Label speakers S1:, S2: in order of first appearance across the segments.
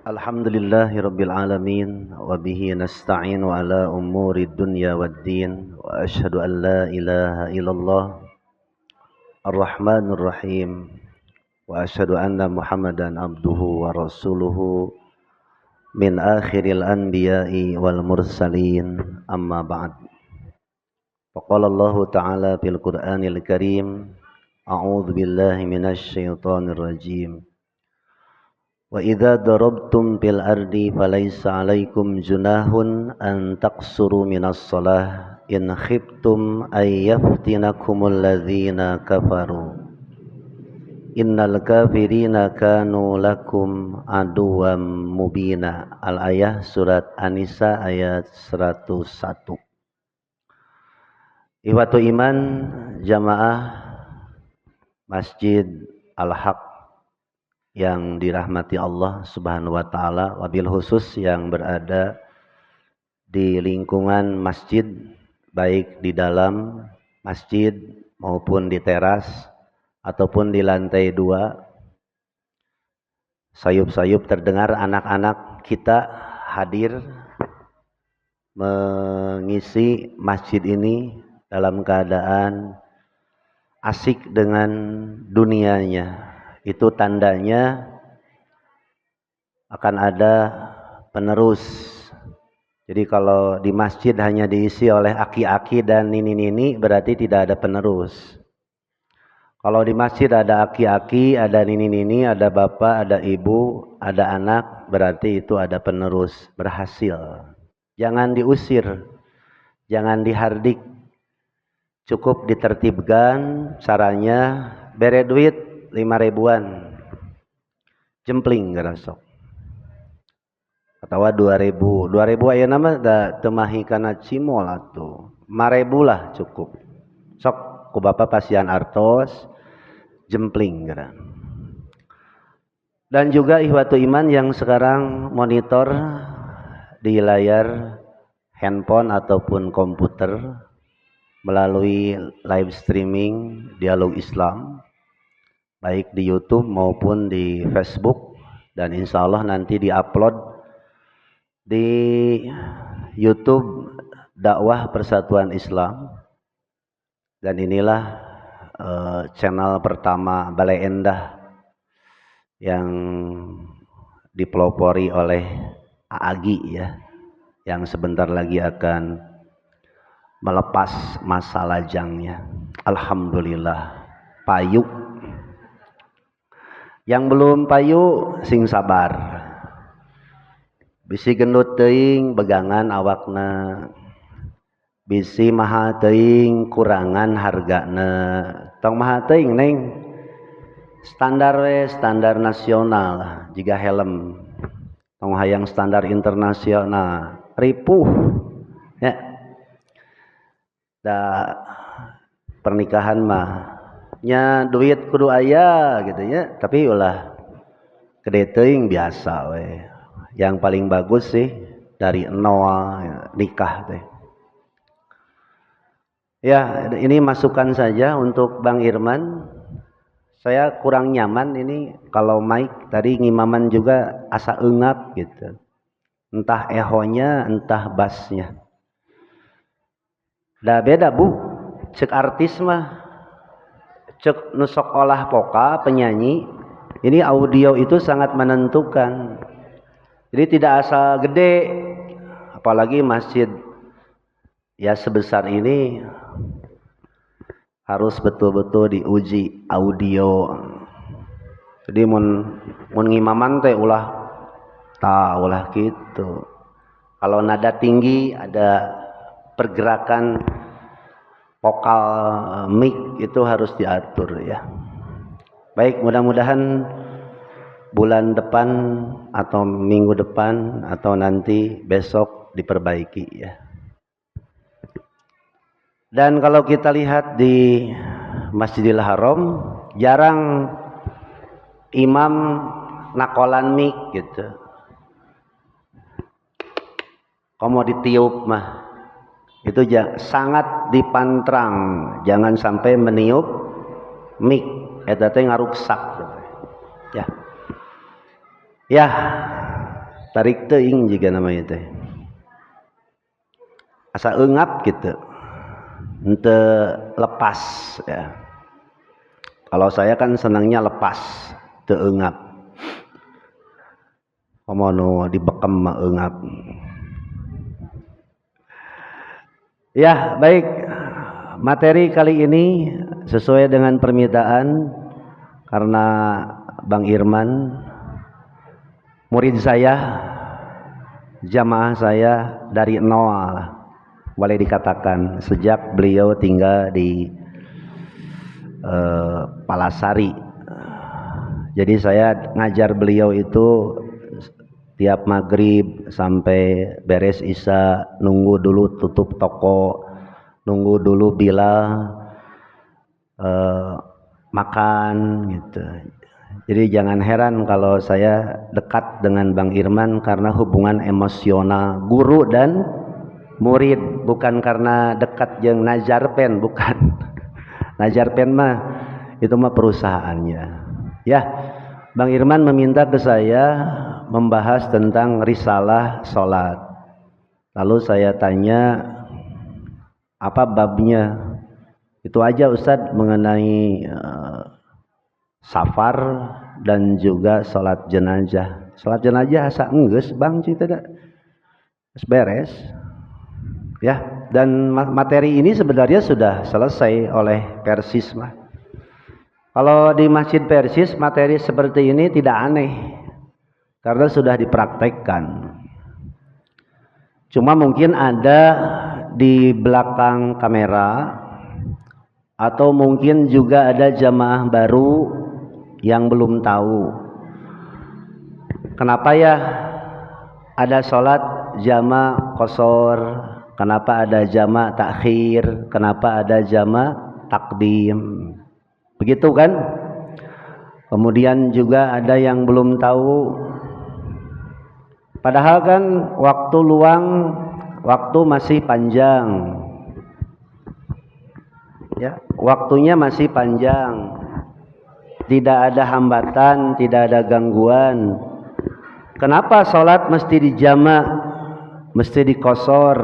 S1: Alhamdulillahi Rabbil Alamin wa bihi nasta'inu ala umuri dunya waddin wa ashhadu an la ilaha illallah ar-Rahmanur Rahim wa ashhadu anna Muhammadan abduhu wa rasuluhu min akhiril anbiya'i wal mursalin amma ba'd. Faqala Allah Ta'ala fil Qur'anil Karim a'udzu billahi minasy syaithanir rajim. Wa idza darabtum fil ardi falaysa 'alaikum junahun an taqsuru minas shalah in khiftum ay yaftinakumul ladzina kafaru innal kafirina kanu lakum aduwwam mubina. Al-ayah surat An-Nisa ayat 101. Ikhwatu iman jamaah Masjid Al-Haq yang dirahmati Allah Subhanahu wa taala, wabil khusus yang berada di lingkungan masjid, baik di dalam masjid maupun di teras ataupun di lantai 2. Sayup-sayup terdengar anak-anak kita hadir mengisi masjid ini dalam keadaan asik dengan dunianya. Itu tandanya akan ada penerus. Jadi kalau di masjid hanya diisi oleh aki-aki dan nini-nini, berarti tidak ada penerus. Kalau di masjid ada aki-aki, ada nini-nini, ada bapak, ada ibu, ada anak, berarti itu ada penerus, berhasil. Jangan diusir, jangan dihardik. Cukup ditertibkan, caranya bere duit 5.000-an jempling ngerasok atau 2.000 aya nama da temahi kana cimol atuh 5.000 lah cukup sok ku bapak pasian artos jempling geran. Dan juga ikhwatu iman yang sekarang monitor di layar handphone ataupun komputer melalui live streaming Dialog Islam baik di YouTube maupun di Facebook, dan insya Allah nanti diupload di YouTube Dakwah Persatuan Islam. Dan inilah channel pertama Balai Endah yang dipelopori oleh Aagi ya, yang sebentar lagi akan melepas masa lajangnya. Alhamdulillah payu. Yang belum payu sing sabar. Bisi gendut teuing begangan awakna. Bisi maha teuing kurangan hargana. Tong maha teuing neng. Standar we standar nasional jiga helm. Tong hayang standar internasional ripuh. Ya. Da pernikahan mah nya duit kudu aya gitu ya, tapi ulah gede teuing biasa we. Yang paling bagus sih dari nol ya, nikah teh. Ya, ini masukan saja untuk Bang Irman. Saya kurang nyaman ini kalau mic tadi ngimaman juga asa eungap gitu. Entah ehonya, entah bassnya. Da beda Bu, cek artis mah cek nusok olah poka penyanyi ini audio itu sangat menentukan. Jadi tidak asal gede, apalagi masjid ya sebesar ini harus betul-betul diuji audio. Jadi mun ngimaman teh ulah gitu. Kalau nada tinggi ada pergerakan vokal mic itu harus diatur ya. Baik, mudah-mudahan bulan depan atau minggu depan atau nanti besok diperbaiki ya. Dan kalau kita lihat di Masjidil Haram jarang imam nakolan mic gitu. Komo ditiup mah itu sangat dipantrang, jangan sampai meniup mic eta teh ngaruksak ya. Ya, tarik teuing juga namanya teh. Asa eungap gitu. Henteu lepas ya. Kalau saya kan senangnya lepas, teu eungap. Komono dibekem mah eungap. Ya, baik. Materi kali ini sesuai dengan permintaan karena Bang Irman murid saya, jamaah saya dari nol, boleh dikatakan sejak beliau tinggal di Palasari. Jadi saya ngajar beliau itu tiap maghrib sampai beres isya, nunggu dulu tutup toko, nunggu dulu Bilal makan gitu. Jadi jangan heran kalau saya dekat dengan Bang Irman karena hubungan emosional guru dan murid, bukan karena dekat jeung Najarpen, bukan. Najarpen mah itu mah perusahaannya. Ya, Bang Irman meminta ke saya membahas tentang risalah salat. Lalu saya tanya, apa babnya? Itu aja Ustadz mengenai safar dan juga salat jenazah. Salat jenazah asa enggeus Bang cita da. Beres. Ya, dan materi ini sebenarnya sudah selesai oleh Persis mah. Kalau di Masjid Persis materi seperti ini tidak aneh karena sudah dipraktekkan. Cuma mungkin ada di belakang kamera atau mungkin juga ada jamaah baru yang belum tahu. Kenapa ya ada sholat jama qasar, kenapa ada jama takhir, kenapa ada jama takdim. Begitu kan? Kemudian juga ada yang belum tahu. Padahal kan waktu luang, waktu masih panjang. Ya, waktunya masih panjang. Tidak ada hambatan, tidak ada gangguan. Kenapa sholat mesti dijama, mesti dikosor?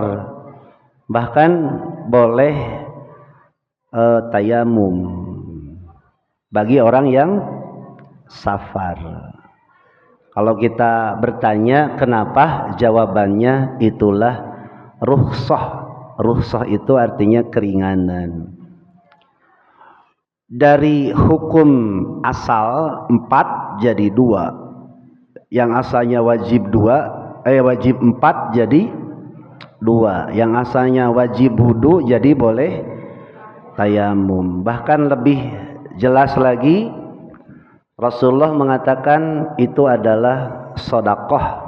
S1: Bahkan boleh tayamum bagi orang yang safar. Kalau kita bertanya kenapa, jawabannya itulah rukhsah. Rukhsah itu artinya keringanan. Dari hukum asal 4 jadi 2. Yang asalnya wajib 4 jadi 2. Yang asalnya wajib wudu jadi boleh tayamum. Bahkan lebih jelas lagi, Rasulullah mengatakan itu adalah sedekah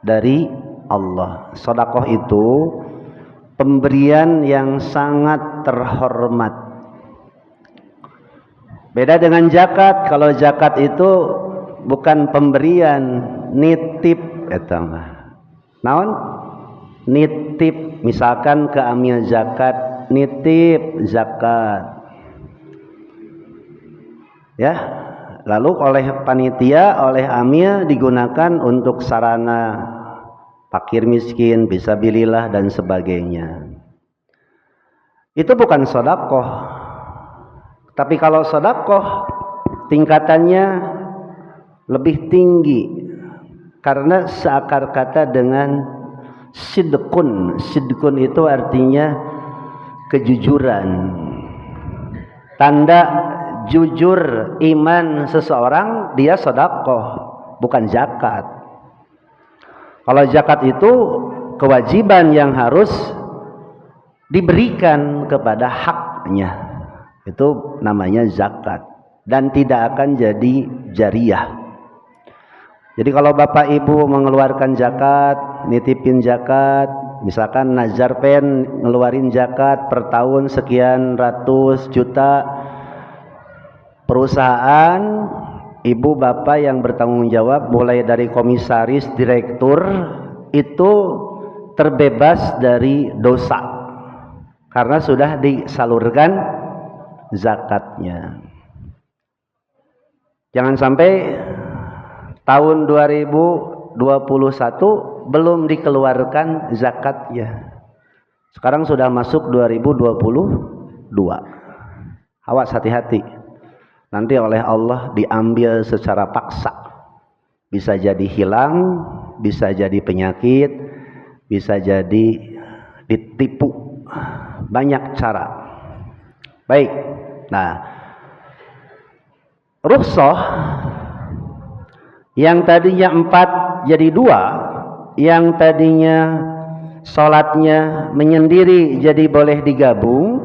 S1: dari Allah. Sedekah itu pemberian yang sangat terhormat. Beda dengan zakat. Kalau zakat itu bukan pemberian, nitip eta mah. Naon? Nitip. Misalkan ke amil zakat, nitip zakat. Ya, lalu oleh panitia, oleh amil digunakan untuk sarana fakir miskin, fisabilillah dan sebagainya. Itu bukan sedekah. Tapi kalau sedekah tingkatannya lebih tinggi karena seakar kata dengan sidqun. Sidqun itu artinya kejujuran. Tanda jujur iman seseorang dia sedekah, bukan zakat. Kalau zakat itu kewajiban yang harus diberikan kepada haknya. Itu namanya zakat dan tidak akan jadi jariyah. Jadi kalau Bapak Ibu mengeluarkan zakat, nitipin zakat, misalkan Najarpen ngeluarin zakat per tahun sekian ratus juta, perusahaan ibu bapak yang bertanggung jawab mulai dari komisaris, direktur itu terbebas dari dosa karena sudah disalurkan zakatnya. Jangan sampai tahun 2000 2021 belum dikeluarkan zakatnya. Sekarang sudah masuk 2022. Awas hati-hati. Nanti oleh Allah diambil secara paksa. Bisa jadi hilang, bisa jadi penyakit, bisa jadi ditipu. Banyak cara. Baik. Nah, rukhsah yang tadinya 4 jadi 2, yang tadinya sholatnya menyendiri jadi boleh digabung,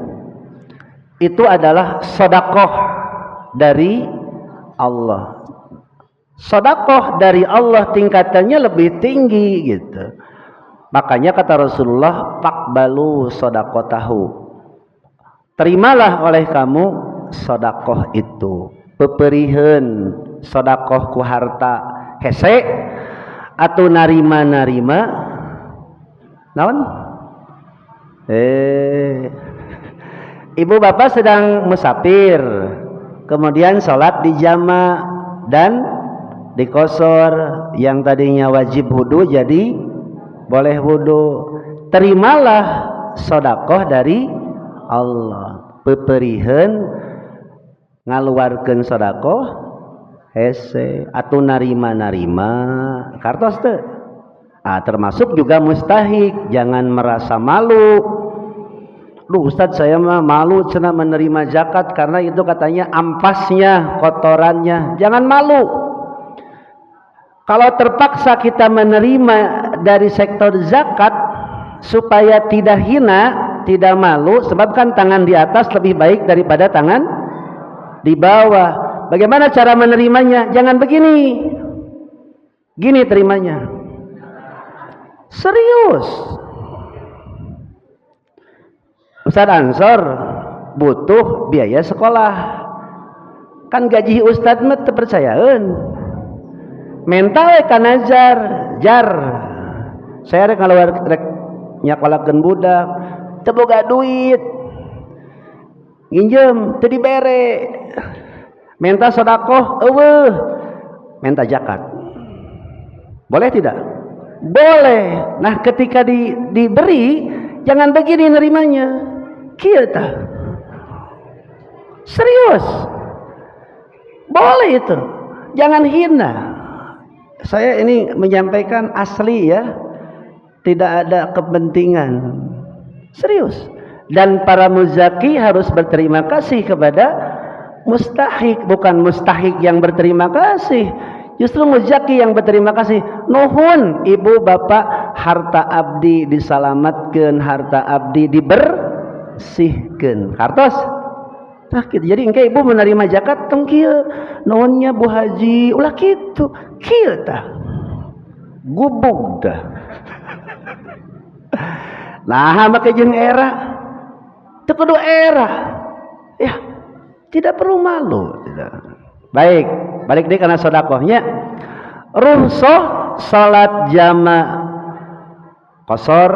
S1: itu adalah sedekah dari Allah. Sedekah dari Allah tingkatannya lebih tinggi gitu. Makanya kata Rasulullah, faqbalu shadaqatahu. Terimalah oleh kamu sedekah itu. Peperiheun sedekah ku harta hese atuh narima-narima naon? Ibu bapak sedang musafir, kemudian sholat di jama dan di qashar, yang tadinya wajib wudu jadi boleh wudu. Terimalah sedekah dari Allah. Peperiheun ngaluarkeun sedekah hese atuh narima-narima kartos teu. Termasuk juga mustahik, jangan merasa malu. Duh Ustadz, saya mah malu cenah menerima zakat karena itu katanya ampasnya, kotorannya. Jangan malu. Kalau terpaksa kita menerima dari sektor zakat supaya tidak hina, tidak malu, sebab kan tangan di atas lebih baik daripada tangan di bawah. Bagaimana cara menerimanya? Jangan begini. Gini terimanya. Serius. Ustadz Ansor butuh biaya sekolah. Kan gaji Ustadz mah terpercayaan. Mental kana jar. Saya rek ngaluar rek nyakolakeun budak, teu boga duit. Nginjem teu dibere. Minta sedekah eueuh. Minta zakat. Boleh tidak? Boleh. Nah, ketika diberi jangan begini nerimanya. Kieu tah. Serius. Boleh itu. Jangan hina. Saya ini menyampaikan asli ya. Tidak ada kepentingan. Serius. Dan para muzaki harus berterima kasih kepada mustahik, bukan mustahik yang berterima kasih. Justru muzaki yang berterima kasih. Nuhun ibu bapak, harta abdi disalamatkeun, harta abdi dibersihkeun. Hartos. Nah gitu. Jadi engke ibu menerima zakat tong kieu. Nuhunnya Bu Haji, ulah kitu. Kieu tah. Gubug dah. Nah, make jeung era. Teu kudu era. Ya, tidak perlu malu. Baik, balik deh karena sedekahnya. Rukhsah salat jama qashar,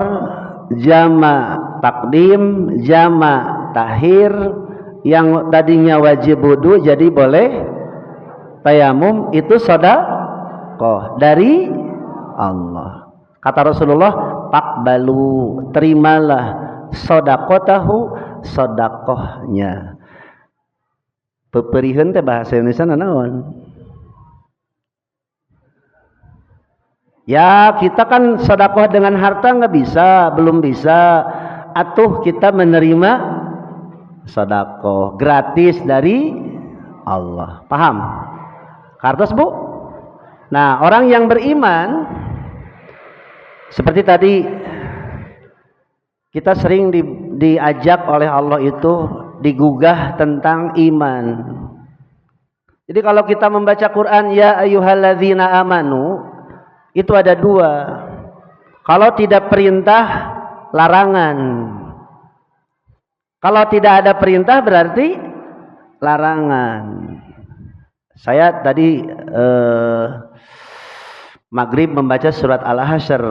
S1: jama takdim, jama tahir, yang tadinya wajib wudu jadi boleh tayamum, itu sedekah dari Allah. Kata Rasulullah, faqbalu, terimalah sedekatahu, sedekahnya. Peperiheun teh bahasa Indonesia naon? Ya, kita kan sedekah dengan harta nggak bisa, belum bisa. Atuh kita menerima sedekah gratis dari Allah. Paham? Kartos Bu? Nah, orang yang beriman seperti tadi kita sering diajak oleh Allah itu digugah tentang iman. Jadi kalau kita membaca Quran, ya ayyuhalladzina amanu, itu ada 2. Kalau tidak perintah, larangan. Kalau tidak ada perintah berarti larangan. Saya tadi maghrib membaca surat Al-Hasyr.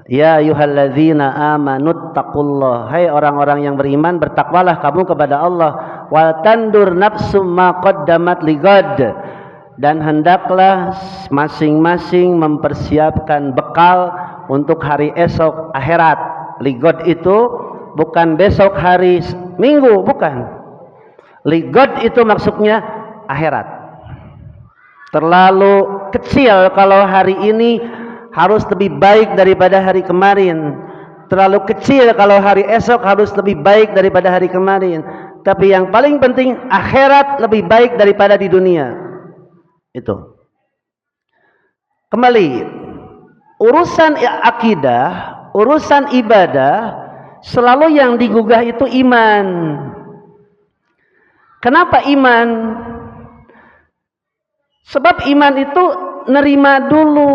S1: Ya ayyuhalladzina amanu taqullah. Hai orang-orang yang beriman, bertakwalah kamu kepada Allah. Wal tandur nafsum ma qaddamat ligad. dan hendaklah masing-masing mempersiapkan bekal untuk hari esok akhirat. Ligod itu bukan besok hari Minggu, bukan. Ligod itu maksudnya akhirat. Terlalu kecil kalau hari ini harus lebih baik daripada hari kemarin. Terlalu kecil kalau hari esok harus lebih baik daripada hari kemarin. Tapi yang paling penting akhirat lebih baik daripada di dunia. Itu. Kembali, urusan akidah, urusan ibadah, selalu yang digugah itu iman. Kenapa iman? Sebab iman itu nerima dulu.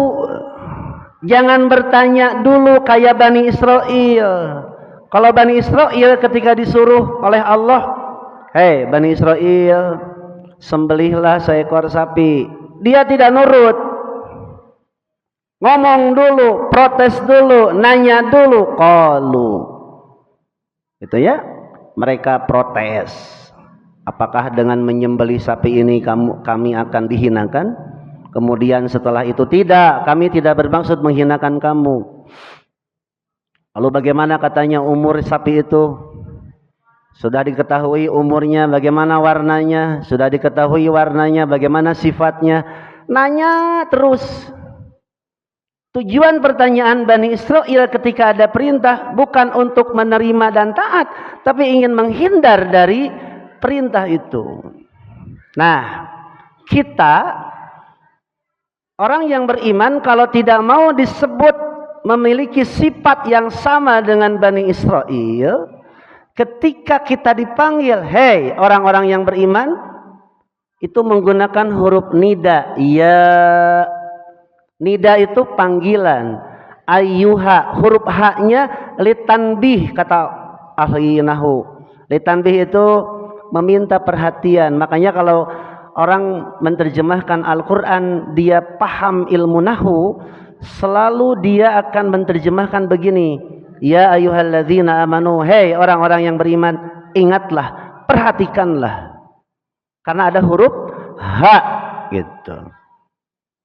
S1: Jangan bertanya dulu kayak Bani Israel. Kalau Bani Israel ketika disuruh oleh Allah, hei Bani Israel, sembelihlah seekor sapi. Dia tidak nurut. Ngomong dulu, protes dulu, nanya dulu. Qalu. Itu ya, mereka protes. Apakah dengan menyembelih sapi ini kami akan dihinakan? Kemudian setelah itu tidak, kami tidak bermaksud menghinakan kamu. Lalu bagaimana katanya umur sapi itu? Sudah diketahui umurnya, bagaimana warnanya? Sudah diketahui warnanya, bagaimana sifatnya? Nanya terus. Tujuan pertanyaan Bani Israel ketika ada perintah bukan untuk menerima dan taat, tapi ingin menghindar dari perintah itu. Nah, kita orang yang beriman kalau tidak mau disebut memiliki sifat yang sama dengan Bani Israel, ketika kita dipanggil, hei orang-orang yang beriman, itu menggunakan huruf nida. Ya, nida itu panggilan. Ayyuha, huruf haknya litanbih, kata ahli nahwu. Litanbih itu meminta perhatian. Makanya kalau orang menerjemahkan Al-Quran, dia paham ilmu nahwu, selalu dia akan menerjemahkan begini, ya ayyuhalladzina amanu, hei orang-orang yang beriman, ingatlah, perhatikanlah, karena ada huruf ha gitu.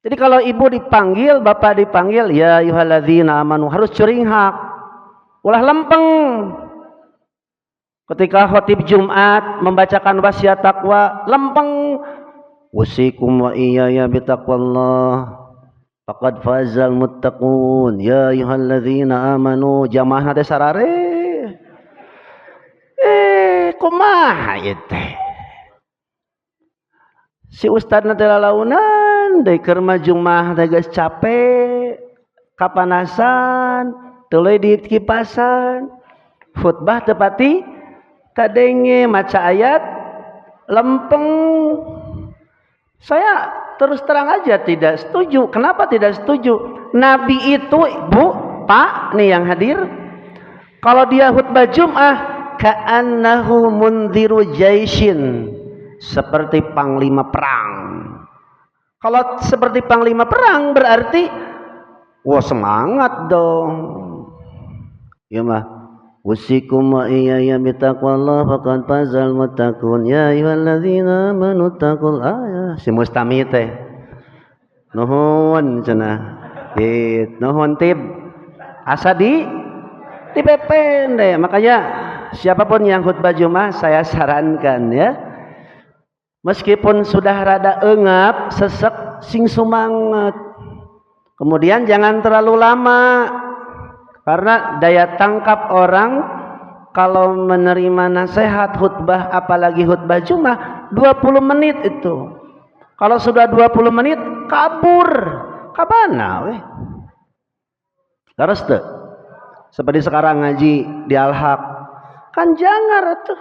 S1: Jadi kalau ibu dipanggil, bapak dipanggil, ya ayyuhalladzina amanu, harus curing hak, ulah lempeng. Ketika khotib Jumat membacakan wasiat takwa, lempeng, wasikum wa iyaya bitaqwallah faqad fazal muttaqun ya ayyuhalladzina amanu, jamaah teh sarare kumaha ieu teh si ustadna teh lalaunan deui keur maju mah teh geus capek kapanasan tuluy di kipasan khutbah teu pati kadenge maca ayat lempeng. Saya terus terang aja tidak setuju. Kenapa tidak setuju? Nabi itu, Bu, Pak, nih yang hadir, kalau dia khutbah Jum'ah, ka'annahu mundhiru jaishin, seperti panglima perang. Kalau seperti panglima perang berarti, wah semangat dong. Ya mah. Wasikum wa iyaya bitaqwallah faqad fazal muttaqun ya ayyuhalladzina amanu taqullah. Si mustami teh nuhun cenah nuhun tib asa di pepen deh. Makanya siapapun yang khutbah Jumat saya sarankan ya, meskipun sudah rada engap sesek sing sumanget, kemudian jangan terlalu lama. Karena daya tangkap orang kalau menerima nasihat khutbah, apalagi khutbah Jumat, 20 menit itu. Kalau sudah 20 menit kabur. Kabana weh. Terus tuh. Seperti sekarang ngaji di Al-Haq. Kan jangan atuh.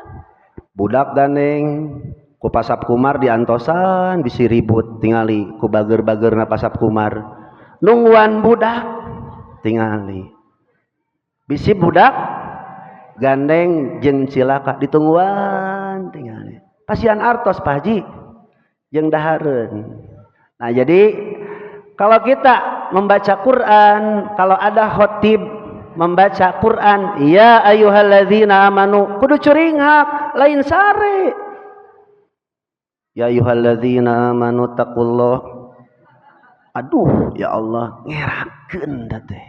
S1: Budak gandeng ku pasap kumar di antosan bisi ribut tingali ku bager-bagerna pasap kumar. Nungguan budak tingali. Bisi budak gandeng jeung cilaka ditungguan tinggalnya. Pasian artos Pak Haji jeung dahareun. Nah, jadi kalau kita membaca Quran, kalau ada khotib membaca Quran, ya ayyuhalladzina amanu, kudu curing hak, lain sare. Ya ayyuhalladzina amanu taqullah. Aduh ya Allah ngerakeun da teh.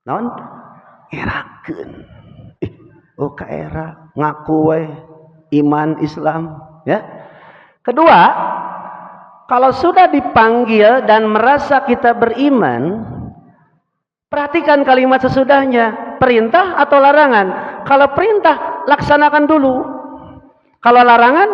S1: Naon? Ngerakeun. Oh kaera ngaku we iman Islam ya. Kedua, kalau sudah dipanggil dan merasa kita beriman, perhatikan kalimat sesudahnya, perintah atau larangan. Kalau perintah laksanakan dulu. Kalau larangan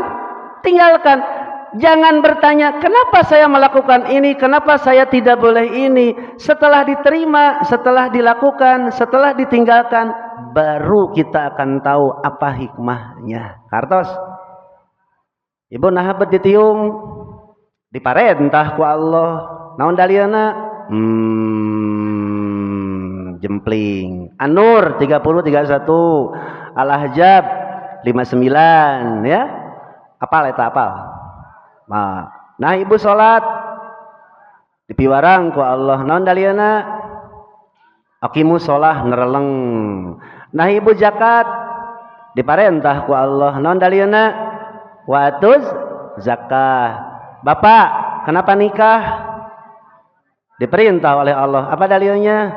S1: tinggalkan. Jangan bertanya kenapa saya melakukan ini, kenapa saya tidak boleh ini. Setelah diterima, setelah dilakukan, setelah ditinggalkan, baru kita akan tahu apa hikmahnya. Kartos, ibu nahabet ditiung, diparentah ku Allah. Naon daliana? Jempling. An-Nur 30:31, Al-Ahzab 59 ya. Apal eta apal? Nah ibu sholat dipiwarang ku Allah. Naon daliana? Aqimu sholah nereleng. Nah ibu zakat diparentah ku Allah. Naon daliana? Wa atuz zakah. Bapak kenapa nikah? Diperintah oleh Allah. Apa dalilnya?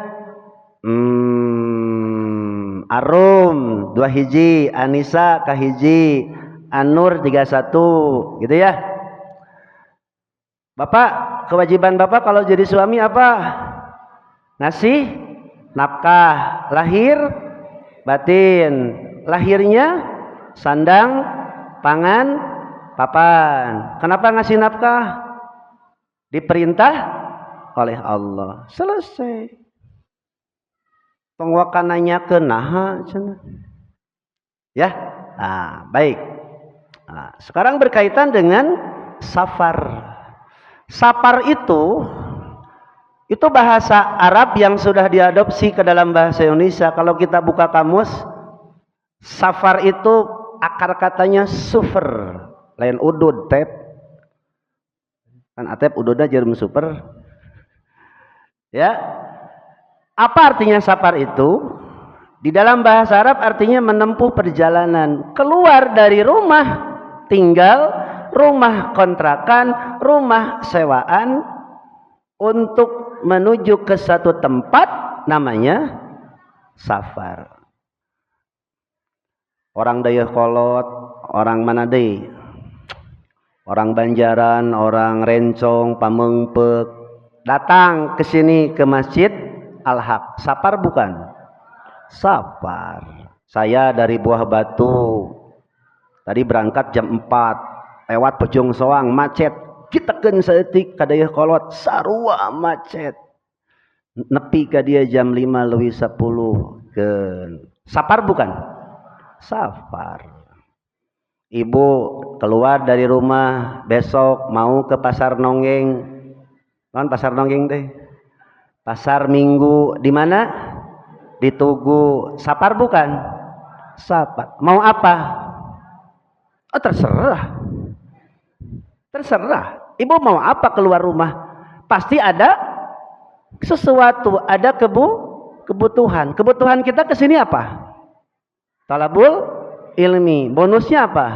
S1: Ar-Rum 2 hiji, An-Nisa kahiji, An-Nur 31 gitu ya. Bapak, kewajiban Bapak kalau jadi suami apa? Ngasih nafkah lahir batin. Lahirnya sandang, pangan, papan. Kenapa ngasih nafkah? Diperintah oleh Allah. Selesai. Pengwakananya kenaha cenah. Ya. Nah, baik. Nah, sekarang berkaitan dengan safar. Safar itu bahasa Arab yang sudah diadopsi ke dalam bahasa Indonesia. Kalau kita buka kamus, safar itu akar katanya sufer, lain udud, tep. Kan atep ududnya jarum super. Ya. Apa artinya safar itu? Di dalam bahasa Arab artinya menempuh perjalanan, keluar dari rumah tinggal, rumah kontrakan, rumah sewaan untuk menuju ke satu tempat namanya safar. Orang Dayakolot, orang mana deui? Orang Banjaran, orang Rencong, Pamengpek datang ke sini ke Masjid Al-Haq. Safar bukan? Safar. Saya dari Buah Batu. Tadi berangkat jam 4. Lewat Pejong Soang macet. Kitekeun saeutik ka Dayakolot sarua macet. Nepi ka dia jam 5:10 keun. Safar bukan? Safar. Ibu keluar dari rumah besok mau ke pasar Nonggeng. Kan pasar Nonggeng teh? Pasar Minggu di mana? Di Tugu. Safar bukan? Safar. Mau apa? Oh, terserah. Terserah. Ibu mau apa keluar rumah? Pasti ada sesuatu, ada kebutuhan. Kebutuhan kita ke sini apa? Talabul ilmi. Bonusnya apa?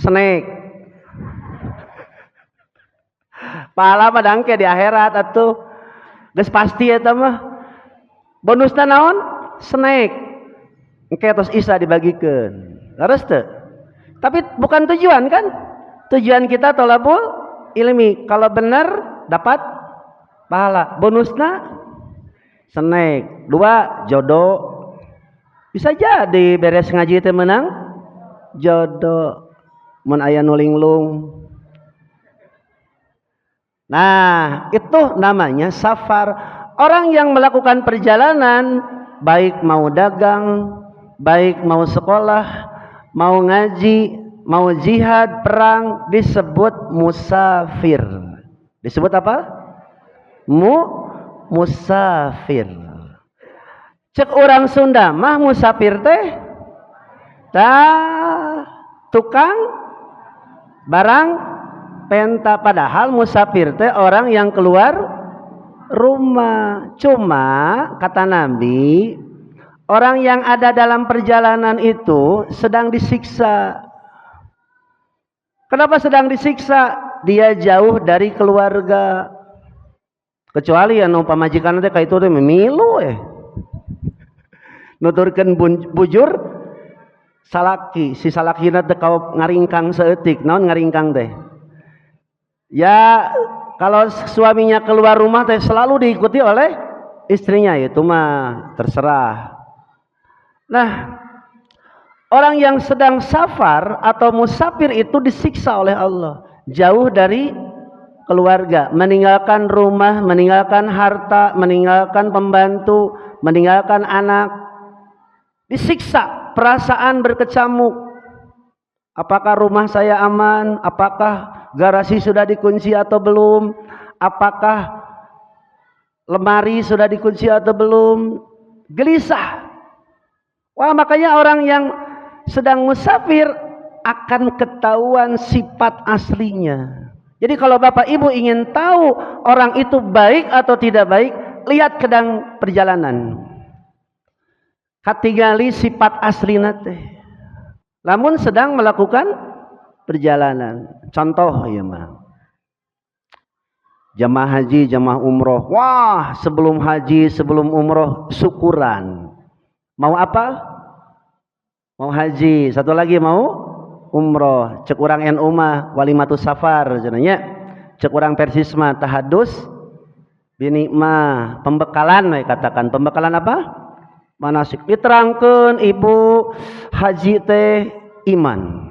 S1: Snack. Pahala mah dangke di akhirat atuh. Geus pasti eta mah. Bonusna naon? Snack. Engke tos isa dibagikeun. Leres teu? Tapi bukan tujuan kan? Tujuan kita thalabul ilmi. Kalau benar dapat pahala. Bonusna snack. 2 jodoh. Bisa jadi beres ngaji teh menang jodoh. Mun aya nu linglung. Nah, itu namanya safar. Orang yang melakukan perjalanan, baik mau dagang, baik mau sekolah, mau ngaji, mau jihad, perang, disebut musafir. Disebut apa? Musafir. Cek orang Sunda mah musafir teh tukang barang penta, padahal musafir teh orang yang keluar rumah. Cuma kata Nabi, orang yang ada dalam perjalanan itu sedang disiksa. Kenapa sedang disiksa? Dia jauh dari keluarga. Kecuali anu pamajikan teh ka itu teh memilu nuturkeun bujur salaki, si salakina teh kau ngaringkang seeutik. Naon ngaringkang teh? Ya kalau suaminya keluar rumah teh selalu diikuti oleh istrinya, itu mah terserah. Nah, orang yang sedang safar atau musafir itu disiksa oleh Allah, jauh dari keluarga, meninggalkan rumah, meninggalkan harta, meninggalkan pembantu, meninggalkan anak, disiksa, perasaan berkecamuk. Apakah rumah saya aman? Apakah garasi sudah dikunci atau belum? Apakah lemari sudah dikunci atau belum? Gelisah. Wah, makanya orang yang sedang musafir akan ketahuan sifat aslinya. Jadi kalau Bapak Ibu ingin tahu orang itu baik atau tidak baik, lihat kedang perjalanan. Katingali sifat aslina teh. Lamun sedang melakukan perjalanan. Contoh ya mah. Jamaah haji, jamaah umroh. Wah, sebelum haji, sebelum umroh syukuran. Mau apa? Mau haji. Satu lagi mau umroh. Cek urang NU mah walimatus safar cenanya. Cek urang Persis mah tahadus bini mah pembekalan we katakan. Pembekalan apa? Manasik. Diterangkeun ibu, haji teh iman.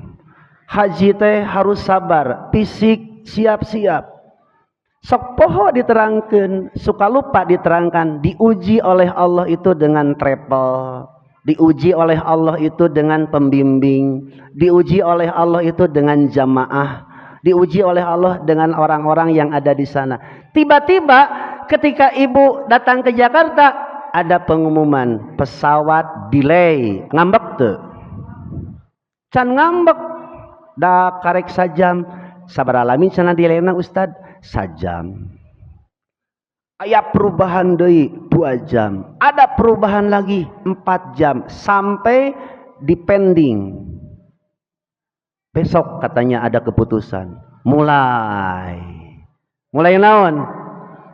S1: Haji teh harus sabar, fisik siap-siap. Sok poho diterangkeun, suka lupa diterangkan. Diuji oleh Allah itu dengan travel. Diuji oleh Allah itu dengan pembimbing, diuji oleh Allah itu dengan jamaah, diuji oleh Allah dengan orang-orang yang ada di sana. Tiba-tiba ketika ibu datang ke Jakarta, ada pengumuman pesawat delay, ngambek tuh. Can ngambek, da karek sajam, sabar alami cenah delayna Ustad, sajam. Aya perubahan deui 2 jam, ada perubahan lagi 4 jam sampai dipending. Besok katanya ada keputusan. Mulai naon?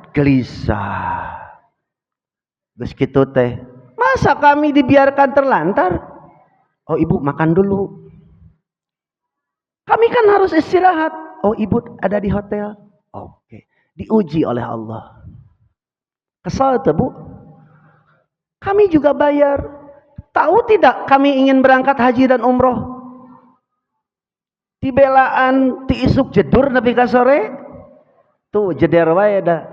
S1: Gelisah. Geus kitu teh, masa kami dibiarkan terlantar? Oh, ibu makan dulu. Kami kan harus istirahat. Oh, ibu ada di hotel. Oke. Diuji oleh Allah. Kesal tuh bu, kami juga bayar. Tahu tidak kami ingin berangkat haji dan umroh? Tibelaan ti isuk jedur nepi ka sore. Tuh jeder wae dah.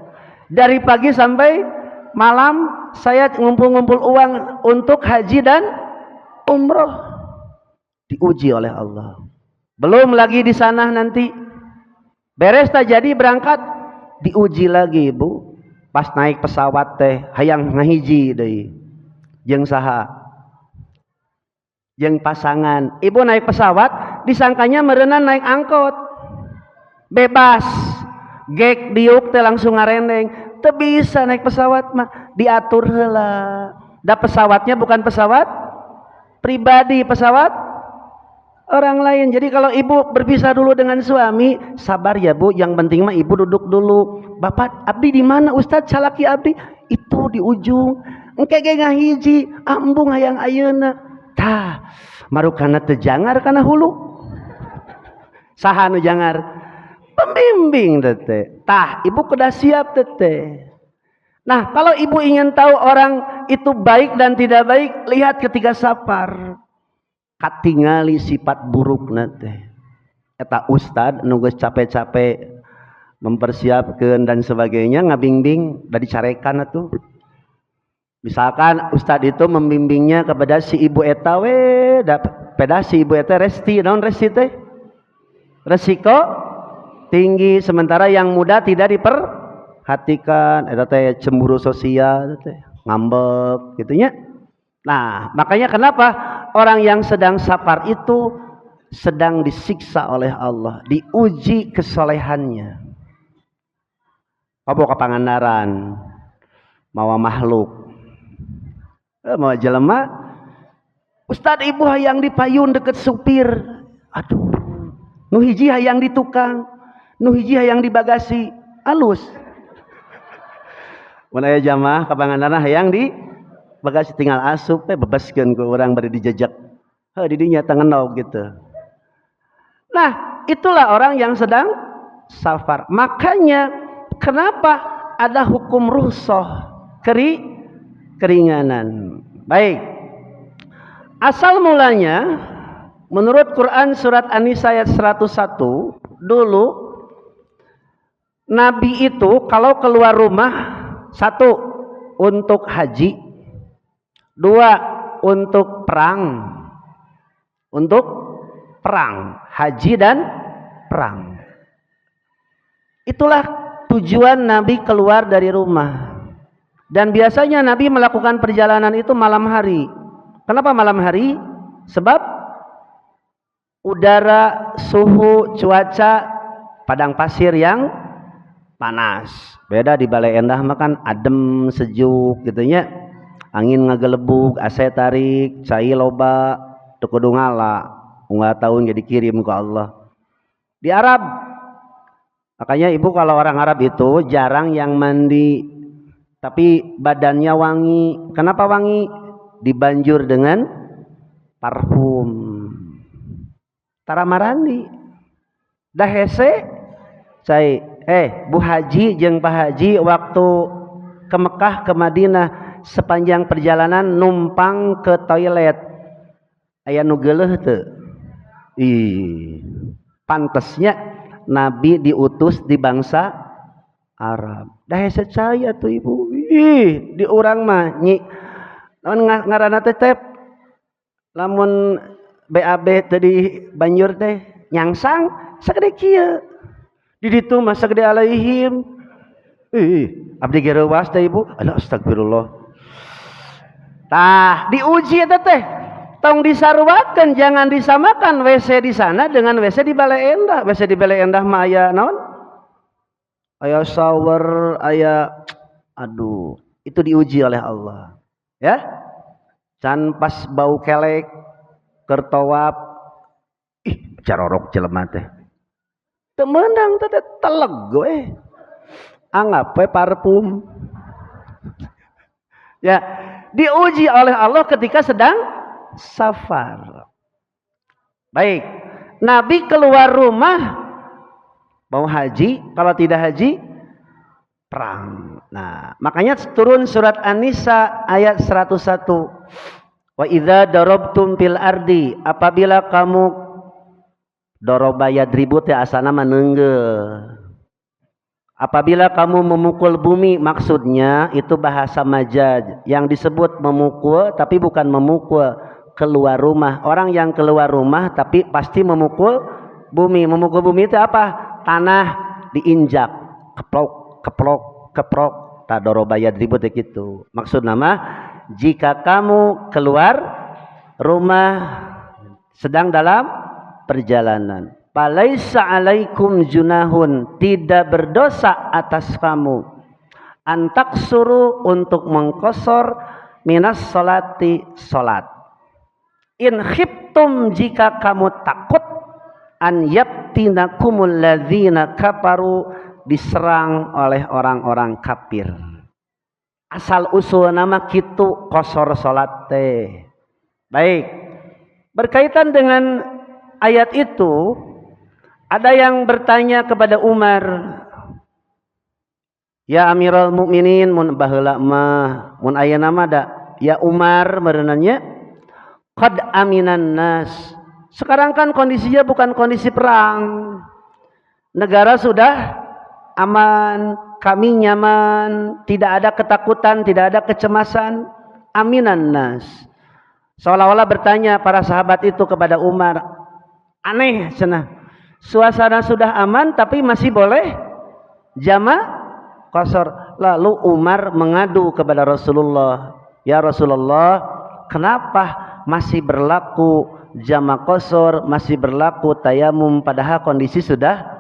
S1: Dari pagi sampai malam saya ngumpul-ngumpul uang untuk haji dan umroh. Diuji oleh Allah. Belum lagi di sana nanti beres tak jadi berangkat, diuji lagi bu. Pas naik pesawat teh hayang ngahiji deui jeung saha, jeung pasangan. Ibu naik pesawat disangkanya meureunna naik angkot bebas, gek diuk teh langsung ngarendeng. Teu bisa naik pesawat mah, diatur heula. Da pesawatnya bukan pesawat pribadi, pesawat orang lain. Jadi kalau ibu berpisah dulu dengan suami, sabar ya bu, yang penting mah ibu duduk dulu. Bapak abdi di mana Ustadz? Salaki abdi itu di ujung. Engke ge ngahiji, embung hayang ayeuna. Tah, marukana teu jangar kana hulu. Saha nu jangar? Pembimbing teh. Tah, ibu kudu siap teh. Nah, kalau ibu ingin tahu orang itu baik dan tidak baik, lihat ketika safar. Katingali sifat buruk teh. Eta ustad nu geus capek-capek mempersiapkan dan sebagainya ngabingbing da dicarekan atuh. Misalkan ustad itu membimbingnya kepada si ibu eta we, da peda si ibu eta resti, naon resti teh? Resiko tinggi, sementara yang muda tidak diperhatikan, eta teh cemburu sosial teh, ngambek gitu nya. Nah, makanya kenapa orang yang sedang safar itu sedang disiksa oleh Allah, diuji kesolehannya. Apa ka Pangandaran mawa makhluk, mawa jelema, Ustad ibu hayang dipayun deket supir. Aduh, Nu hiji hayang di tukang, nu hiji hayang di bagasi, alus. Mun aya jamaah kapangandarna hayang di bagasi tinggal asup bebaskeun ku urang bari dijejak. Heuh di dinya tangenog gitu. Nah, itulah orang yang sedang safar. Makanya kenapa ada hukum rukhsah keringanan. Baik. Asal mulanya menurut Quran surat An-Nisa ayat 101, dulu Nabi itu kalau keluar rumah, satu untuk haji, dua untuk perang, haji dan perang. Itulah tujuan Nabi keluar dari rumah. Dan biasanya Nabi melakukan perjalanan itu malam hari. Kenapa malam hari? Sebab udara, suhu, cuaca padang pasir yang panas. Beda di Balai Endah mah kan adem, sejuk gitu nya. Angin ngagelebug, AC tarik, cai loba, teu kudu ngala. Unggal tahun jadi kirim ke Allah. Di Arab, makanya ibu kalau orang Arab itu jarang yang mandi tapi badannya wangi. Kenapa wangi? Dibanjur dengan parfum. Tara marandi. Dah hese cai Bu Haji jeung Pak Haji waktu ke Mekah ke Madinah sepanjang perjalanan numpang ke toilet aya nu geuleuh teu? Pantesnya Nabi diutus di bangsa Arab. Dah hese cai atuh ibu. Di urang mah nyi naon ngaranna teh tep lamun BAB tadi banjur teh nyangsang sagede kieu di ditu mah sagede alaihim abdi ge reuwas teh ibu astagfirullah tah diuji eta teh tong disarwakeun jangan disamakan WC di sana dengan WC di Balai Endah. WC di Balai Endah mah aya naon aya shower aya aduh itu diuji oleh Allah ya can pas bau kelek keur tawaf carorok jelema teh teu meunang teh teleg we anggap we parfum ya diuji oleh Allah ketika sedang safar. Baik, Nabi keluar rumah mau haji, kalau tidak haji perang. Nah, makanya turun surat An-Nisa ayat 101. Wa idza darabtum fil ardi, apabila kamu doroba yadribu teh asana meneunggeuh. Apabila kamu memukul bumi, maksudnya itu bahasa majaz. Yang disebut memukul tapi bukan memukul keluar rumah. Orang yang keluar rumah tapi pasti memukul bumi. Memukul bumi itu apa? Tanah diinjak, keprok. Tak doroba yadribu teh gitu. Maksud nama jika kamu keluar rumah sedang dalam perjalanan, falaisa alaikum junahun, tidak berdosa atas kamu, antak suruh untuk mengkosor minas solati solat. In khiftum, jika kamu takut, an yaftinakumul ladzina kafaru, diserang oleh orang-orang kafir. Asal usul nama kitu kosor solat teh. Baik, berkaitan dengan ayat itu ada yang bertanya kepada Umar, ya Amirul Mukminin, mun baheula mah mun ayeuna mah da ya Umar merenanya qad aminan nas. Sekarang kan kondisinya bukan kondisi perang, negara sudah aman, kami nyaman, tidak ada ketakutan, tidak ada kecemasan. Aminan nas. Seolah-olah bertanya para sahabat itu kepada Umar, aneh cenah. Suasana sudah aman tapi masih boleh jama' qasar. Lalu Umar mengadu kepada Rasulullah, ya Rasulullah, kenapa masih berlaku jama' qasar, masih berlaku tayamum padahal kondisi sudah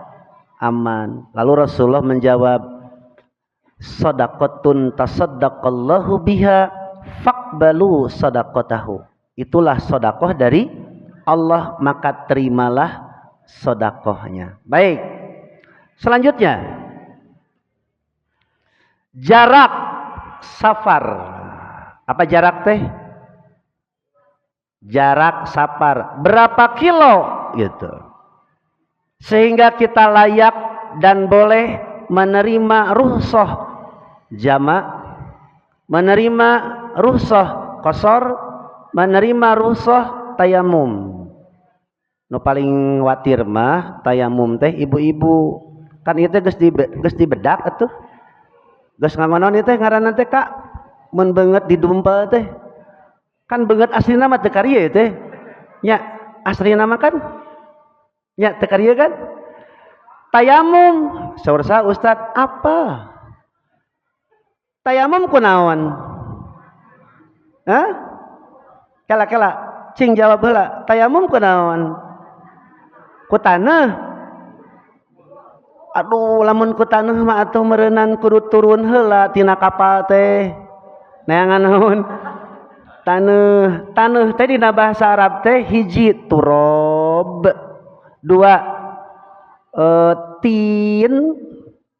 S1: aman? Lalu Rasulullah menjawab, shadaqatun tasaddaqallahu biha faqbalu sadaqatahu. Itulah sedekah dari Allah, maka terimalah sodakohnya. Baik. Selanjutnya, jarak safar. Apa jarak teh? Jarak safar berapa kilo gitu. Sehingga kita layak dan boleh menerima rukhsah jamak, menerima rukhsah qasar, menerima rukhsah tayamum. Nu paling watir mah tayamum teh ibu-ibu. Kan ieu teh geus dibedak atuh. Geus ngangonon ieu teh ngaranna teh Kak, mun beungeut didumpel teh. Kan beungeut aslina mah teu karieu teh. Nya, aslina mah kan nya teu karieu kan? Tayamum, saur sa Ustaz, apa? Tayamum kunaon? Hah? Kela-kela, cing jawab heula. Tayamum kunaon? Ku taneuh. Aduh, lamun ku taneuh mah atuh meureunnan kudu turun heula tina kapal teh. Neangan naon? Taneuh. Taneuh teh dina bahasa Arab teh hiji turab, dua tin.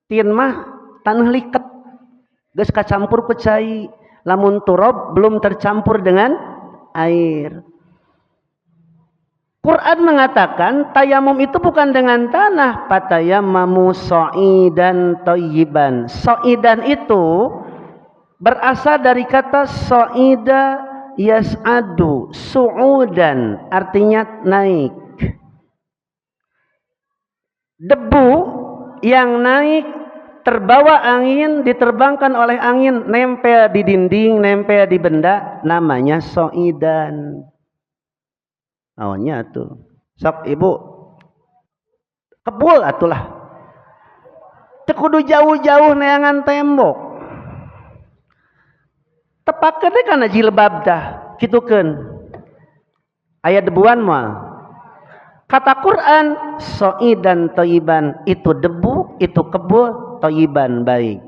S1: Tin mah taneuh liket. Geus kacampur ku cai. Lamun turab belum tercampur dengan air. Quran mengatakan tayamum itu bukan dengan tanah, fatayammamu sha'idan thayyiban. Sha'idan itu berasal dari kata sha'ida yas'adu, su'udan, artinya naik. Debu yang naik terbawa angin, diterbangkan oleh angin, nempel di dinding, nempel di benda, namanya sha'idan. Awalnya tuh, sok ibu kebul atulah. Teu kudu jauh-jauh neangan tembok. Tepakeun deui kana jilbab dah, kitukeun. Aya debuan moal. Kata Quran, sha'idan thayyiban, itu debu, itu kebul, thayyiban baik.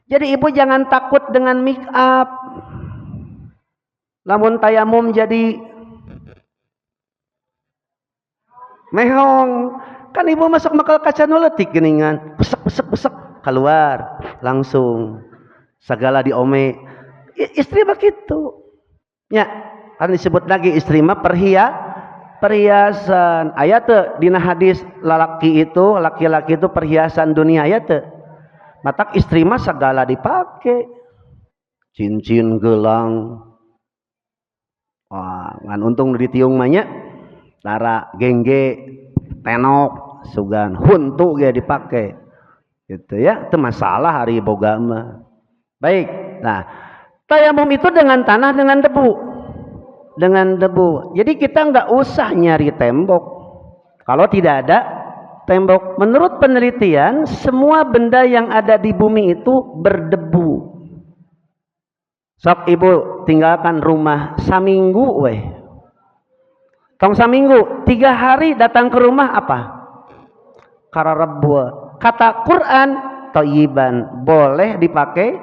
S1: Jadi ibu jangan takut dengan make up. Lamun tayamum jadi mehong, kan ibu masuk makal kaca nu leutik geuningan, besek keluar langsung segala diome. Istri begitu. Ya, kan disebut lagi istri mah perhiasan. Aya teu dina hadis laki-laki itu perhiasan dunia aya teu? Matak istri mah segala dipake. Cincin, gelang. Wah, ngan untung ditiung mah nya. Tara gengge tenok sugan huntu ge dipake gitu ya, itu masalah hari boga mah. Baik, nah tayamum itu dengan tanah, dengan debu. Jadi kita nggak usah nyari tembok kalau tidak ada tembok. Menurut penelitian, semua benda yang ada di bumi itu berdebu. Sok ibu tinggalkan rumah saminggu weh, tong saminggu 3 hari datang ke rumah apa? Kararabbua. Kata Quran thayyiban, boleh dipakai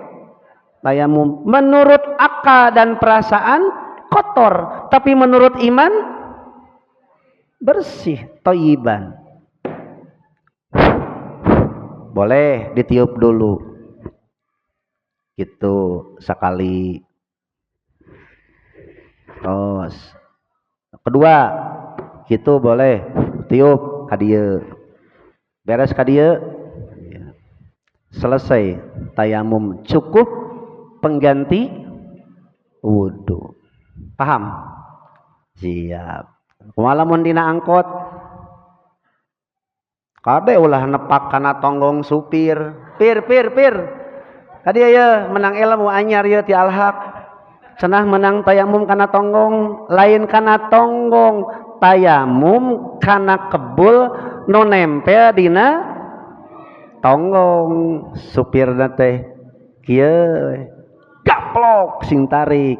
S1: tayamum. Menurut akal dan perasaan kotor, tapi menurut iman bersih, thayyiban. Boleh ditiup dulu. Gitu sekali. Terus kedua, gitu boleh tiup ka dieu. Beres ka dieu, selesai tayamum, cukup pengganti wudu. Paham? Siap. Kumaha lamun dina angkot? Kade ulah nepak kana tonggong supir. Pir. Kadieu ye menang ilmu anyar ye ti Alhaq. Cenah menang tayamum kana tonggong, lain kana tonggong, tayamum kana kebul nu nempel dina tonggong. Supirna teh kieu gaplok sing tarik.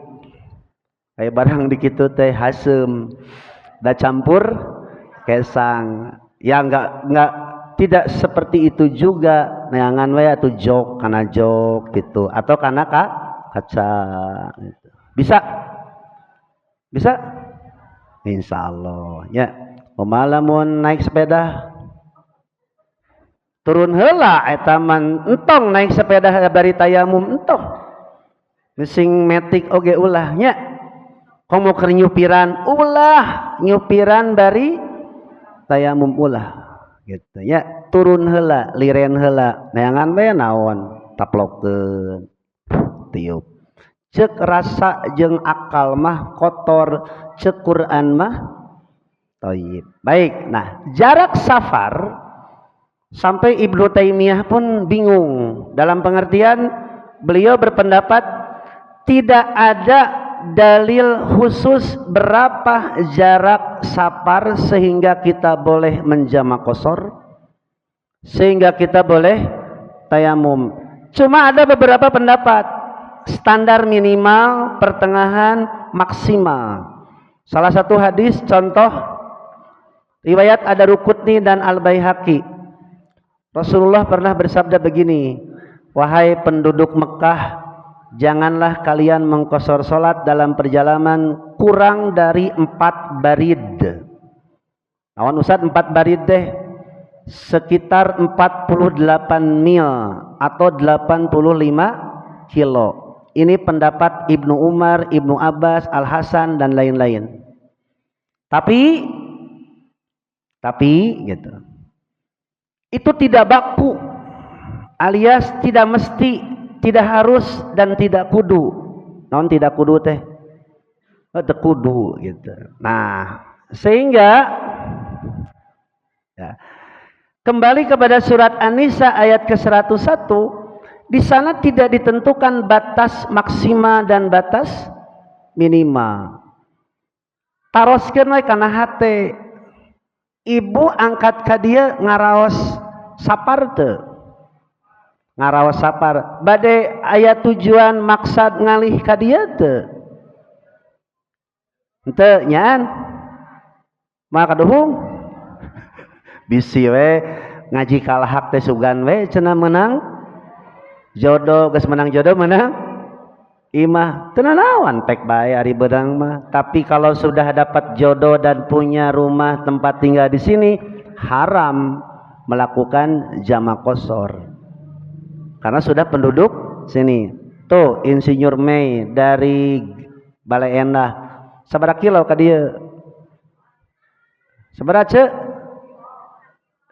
S1: Aya barang di kitu teh hasem da campur kesang. Ya enggak tidak seperti itu juga. Neangan we atuh jok kana jok gitu atau kana kaca gitu. Bisa? Insya Allah ya. Lamun naik sepeda turun heula eta man entong naik sepeda bari tayamum entong mising metik oge ulahnya komo keur nyupiran ulah nyupiran bari tayamum ulah gitu ya turun heula liren heula neangan we naon taplokkeun tiup ceuk rasa jeung akal mah kotor ceuk Quran mah thayyib baik. Nah jarak safar sampai Ibnu Taimiyah pun bingung dalam pengertian beliau berpendapat tidak ada dalil khusus berapa jarak safar sehingga kita boleh menjamak qashar sehingga kita boleh tayamum. Cuma ada beberapa pendapat standar minimal, pertengahan, maksimal. Salah satu hadis contoh riwayat Ad-Darqutni dan Al-Baihaqi. Rasulullah pernah bersabda begini, wahai penduduk Mekah, janganlah kalian mengqashar salat dalam perjalanan kurang dari 4 barid. Naon Ustaz 4 barid teh? Sekitar 48 mil atau 85 kilo. Ini pendapat Ibnu Umar, Ibnu Abbas, Al-Hasan dan lain-lain. Tapi gitu. Itu tidak baku alias tidak mesti, tidak harus dan tidak kudu. Naon tidak kudu teh? Teu kudu gitu. Nah, sehingga ya, kembali kepada surat An-Nisa ayat ke-101, di sana tidak ditentukan batas maksima dan batas minimal. Taroskeun we kana hate. Ibu angkat ka dia ngaraos sapar teu? Ngaraos sapar. Bade aya tujuan maksad ngalih ka dia teu? Henteu nyan. Maka kaduhung. Bisi we ngaji kalahak teh sugan we cenah menang jodoh, geus menang jodoh menang imah teu naon pek bae ari beurang mah. Tapi kalau sudah dapat jodoh dan punya rumah tempat tinggal di sini haram melakukan jamak qashar karena sudah penduduk sini. Tuh Insinyur Mei dari Balai Endah sabaraha kilo ka dieu? Sabaraha ceuk?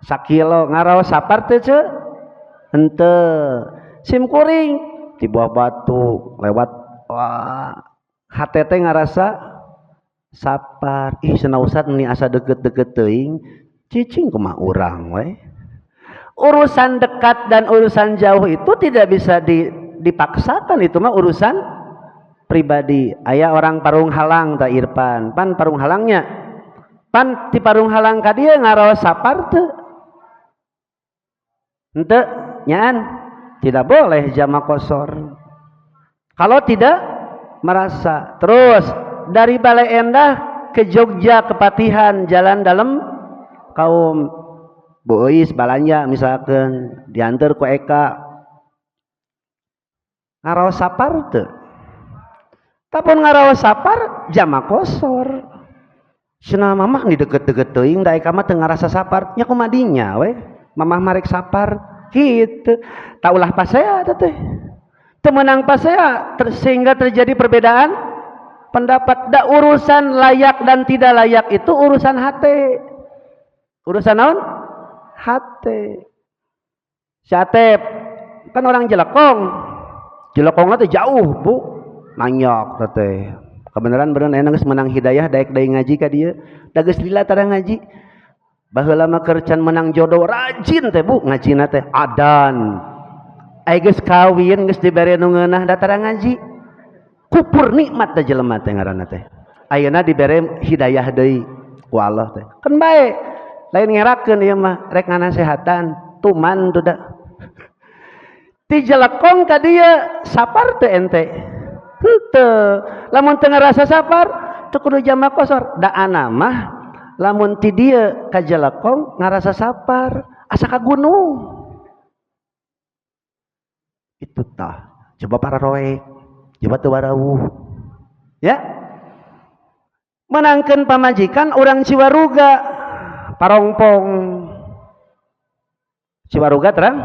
S1: Sakilo. Ngaraos sapar teh ceuk? Henteu. Sim kuring di Buah Batu lewat wah hate teh ngarasa sapar. Ih cenah Ustaz ini asa deket-deket teuing cicing kumaha urang we. Urusan dekat dan urusan jauh itu tidak bisa dipaksakan, itu mah urusan pribadi. Aya orang parung halang ta Irfan, pan parung halangnya pan ti parung halang ka dieu ngaraos sapar teu? Henteu nyaan. Tidak boleh jamak qashar kalau tidak merasa. Terus dari Balai Endah ke Jogja ke Patihan jalan dalam kaum Bu Eis balanja misalkan diantar ku Eka ngaraos sapar teu? Tapun ngaraos sapar jamak qashar. Cenah mamah di deket-deket teuing da Eka mah teu ngarasa sapar nya kumaha dinya we mamah marek sapar gitu. Taulah pasea teh temenang pasea sehingga terjadi perbedaan pendapat. Da urusan layak dan tidak layak itu urusan hate. Urusan naon? Hate. Si Atep kan orang Jelekong. Jelekongna teh jauh, Bu. Manyok teh. Kebenaran beneran geus menang hidayah daek deui ngaji ka dieu. Da geus lila tara ngaji. Baheula mah keur can menang jodoh rajin teh Bu ngajina teh adan. Ai geus kawin geus dibere nu ngeunah da tara ngaji. Kupur nikmat teh jelema teh ngaranna teh. Ayeuna dibere hidayah deui ku Allah teh. Kan bae. Lain ngerakeun ieu mah rek nganasehatan, tuman tuh da. Ti Jelekong ka dieu sapar teu ente? Henteu. Lamun teu ngarasa sapar teu kudu jamak qashar. Da ana mah lamun ti dieu ka Jelekong ngarasa sapar asa ka gunung. Itu tah. Coba para roek, coba teu warawuh. Ya. Menangkeun pamajikan urang Ciwaruga Parongpong Ciwaruga terang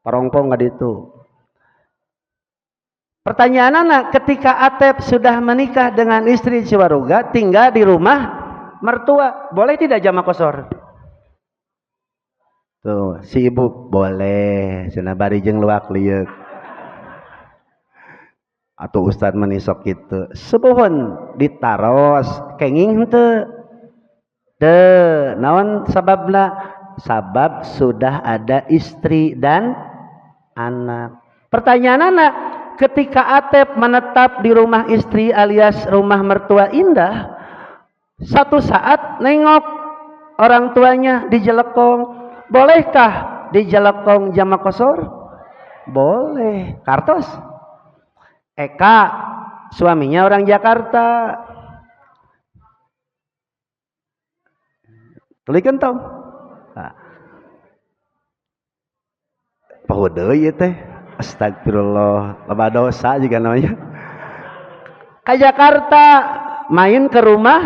S1: parongpong nggak itu. Pertanyaan anak, ketika Atep sudah menikah dengan istri Ciwaruga, tinggal di rumah mertua, boleh tidak jamak kosor? Tuh, si ibu boleh, cenah bari jeung luak liuk. Atau ustad menisok gitu. Sepuhun ditaros, kenging teu. Teu, naon sababna? Sabab sudah ada istri dan anak. Pertanyaan anak, ketika Atep menetap di rumah istri alias rumah mertua indah, satu saat nengok orang tuanya di Jelekong, bolehkah di Jelekong jamak kosor? Boleh. Kartos? Eka suaminya orang Jakarta. Tulikan tong. Nah. Pahudeui ieu teh. Astagfirullah, loba dosa juga namanya. Ke Jakarta main ke rumah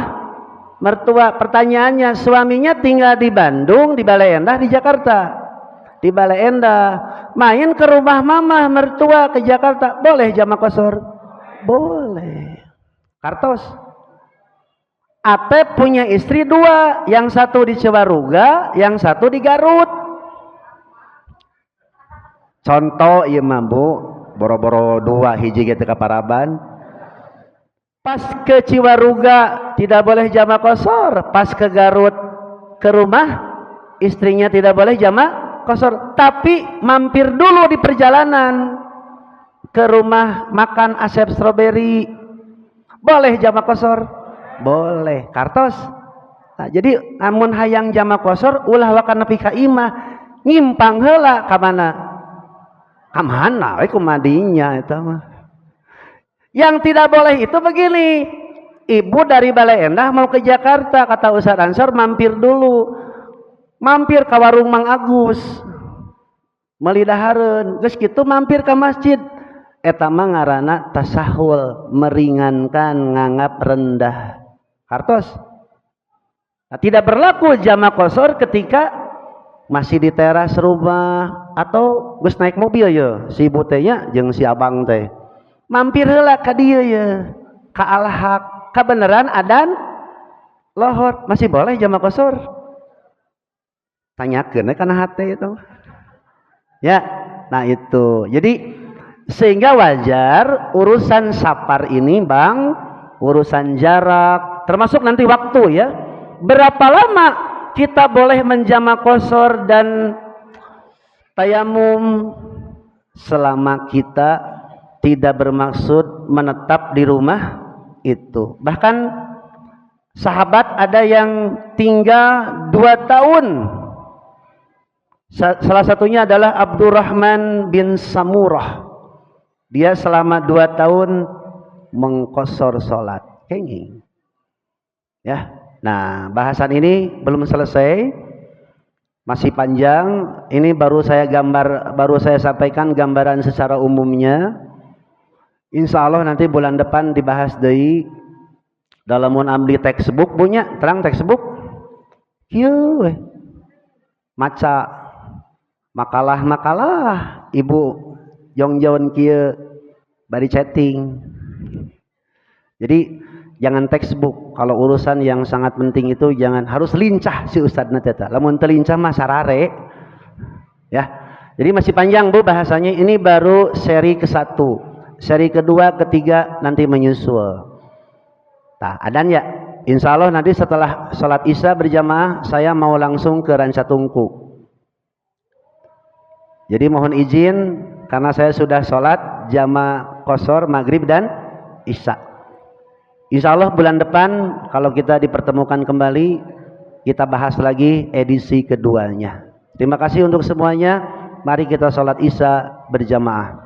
S1: mertua. Pertanyaannya, suaminya tinggal di Bandung, di Balai Endah, di Jakarta. Di Balai Endah, main ke rumah mama mertua ke Jakarta, boleh jamak kosor? Boleh. Kartos. Atep punya istri dua, yang satu di Ciwaruga, yang satu di Garut. Contoh ieu mah Bu, boro-boro dua hiji ge teu kaparaban. Pas ke Ciwaruga tidak boleh jamak kosor, pas ke Garut ke rumah istrinya tidak boleh jamak kosor, tapi mampir dulu di perjalanan ke rumah makan Asep Strawberry, boleh jamak kosor? Boleh. Kartos. Nah, jadi amun hayang jamak kosor ulah wakan nepi ka imah, nyimpang heula ka mana? Ka mana we kumadinya eta mah. Yang tidak boleh itu begini, ibu dari Balai Endah mau ke Jakarta, kata Ustaz Ansor mampir dulu, mampir ke warung Mang Agus, melidahareun, geus kitu mampir ke masjid, eta mah ngaranna tasahul, meringankan, nganggap rendah. Kartos. Nah, tidak berlaku jamak kosor ketika masih di teras rumah atau geus naik mobil ya, si ibu teh nya jeung si abang teh. Mampir heula ka dieu ye, ka Al-Haq, ka beneran adan lohor, masih boleh jamak kosor? Tanyakeun kana hate itu. Ya, nah itu. Jadi sehingga wajar urusan safar ini Bang, urusan jarak, termasuk nanti waktu ya. Berapa lama kita boleh menjamak kosor dan tayamum? Selama kita tidak bermaksud menetap di rumah itu. Bahkan sahabat ada yang tinggal 2 tahun. Salah satunya adalah Abdurrahman bin Samurah. Dia selama 2 tahun mengkosor sholat. Kenging. Ya. Nah, bahasan ini belum selesai. Masih panjang. Ini baru saya sampaikan gambaran secara umumnya. Insya Allah nanti bulan depan dibahas deui dalam amli textbook punya terang textbook kieu we maca makalah ibu jong-jong kieu bari chatting. Jadi jangan textbook, kalau urusan yang sangat penting itu jangan harus lincah si ustadna teh. Lamun teu lincah mah sarare ya. Jadi masih panjang Bu bahasanya, ini baru seri ke-1. Seri kedua, ketiga nanti menyusul. Nah, adan ya. Insya Allah nanti setelah sholat isya berjamaah saya mau langsung ke Rancatungku. Jadi mohon izin karena saya sudah sholat jamaah kosor maghrib dan isya. Insya Allah bulan depan kalau kita dipertemukan kembali kita bahas lagi edisi keduanya. Terima kasih untuk semuanya. Mari kita sholat isya berjamaah.